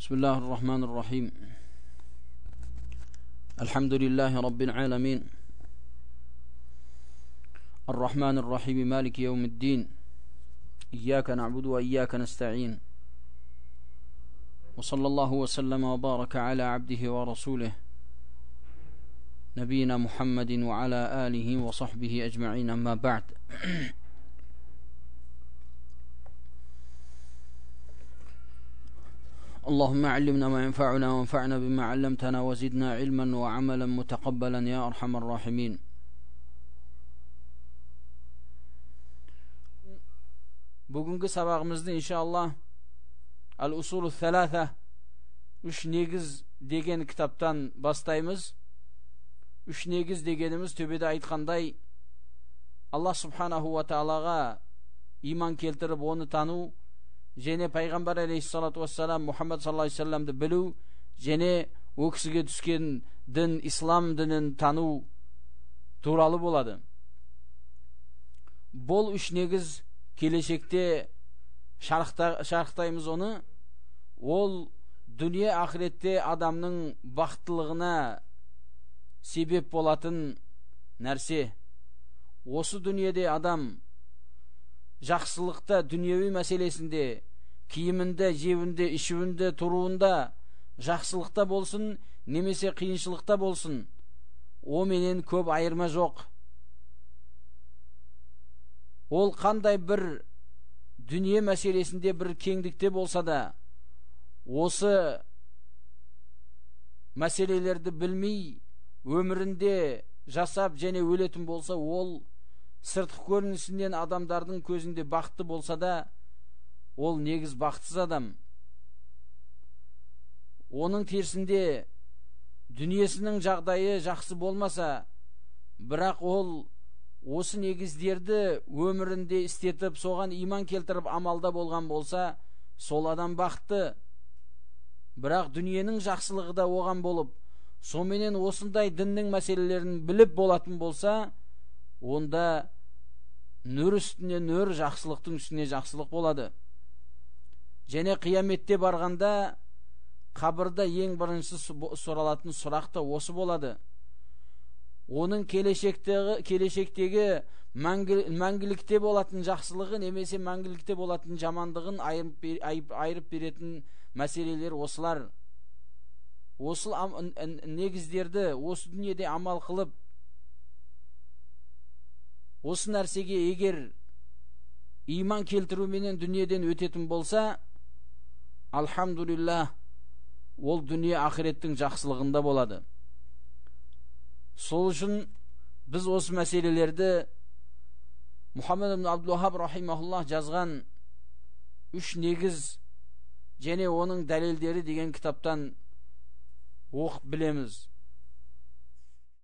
بسم الله الرحمن الرحيم. الحمد لله رب العالمين، الرحمن الرحيم، مالك يوم الدين، إياك نعبد وإياك نستعين، وصلى الله وسلم وبارك على عبده ورسوله نبينا محمد وعلى آله وصحبه أجمعين، أما بعد. اللهم علمنا ما ينفعنا وانفعنا بما علمتنا وزدنا علما وعملا متقبلا يا أرحم الراحمين. Bugünkü sabağımızda inşallah Al-Usulü Thalatha 3 negiz degen kitaptan bastaymiz. 3 negiz degenimiz töbede aytkanday Allah subhanahu wa ta'alaga iman keltirip onu tanu, jene Peygamber aleyhissalatu vesselam Muhammed sallallahu aleyhi ve sellem'di bilүү, jene o kişiге түскен din, İslam dinin tanu turalı boladı. Bol 3 negiz келешекте шарықтаймыз оны. Ол дүние ахиретте адамның бақыттылығына себеп болатын нәрсе. Осы дүниеде адам жақсылықта, дүниеви мәселесінде, киімінде, жеуінде, ішуінде, тұруында жақсылықта болсын, немесе қиыншылықта болсын, о менен көп айырма жоқ. Ол қандай бір дүние мәселесінде бір кеңдікте болса да, осы мәселелерді білмей, өмірінде жасап және өлетін болса, ол сыртқы көрінісінен адамдардың көзінде бақытты болса да, ол негіз бақытсыз адам. Оның терісінде дүниесінің жағдайы жақсы болмаса, бірақ ол осы негіздерді өмірінде істетіп, соған иман келтіріп амалда болған болса, сол адам бақытты. Бірақ дүниенің жақсылығы да оған болып, соменен осындай діннің мәселелерін біліп болатын болса, онда нөр үстіне нөр, жақсылықтың үстіне жақсылық болады. Және қияметте барғанда қабірда ең бірінші сұралатын сұрақ та осы болады. Оның келешектегі мәңгілікте болатын жақсылығы немесе мәңгілікте болатын жамандығын айырып беретін мәселелер осылар. Осы негіздерді осы дүниеде амал қылып, осы нәрсеге егер иман келтіруменен дүниеден өтетін болса, алхамдулилlah, ол дүние ақиреттің жақсылығында болады. Сол үшін біз осы мәселелерді Мұхаммед ибн Абдул-Вахаб рахимахуллах жазған 3 негіз және оның дәлелдері деген кітаптан оқып білеміз.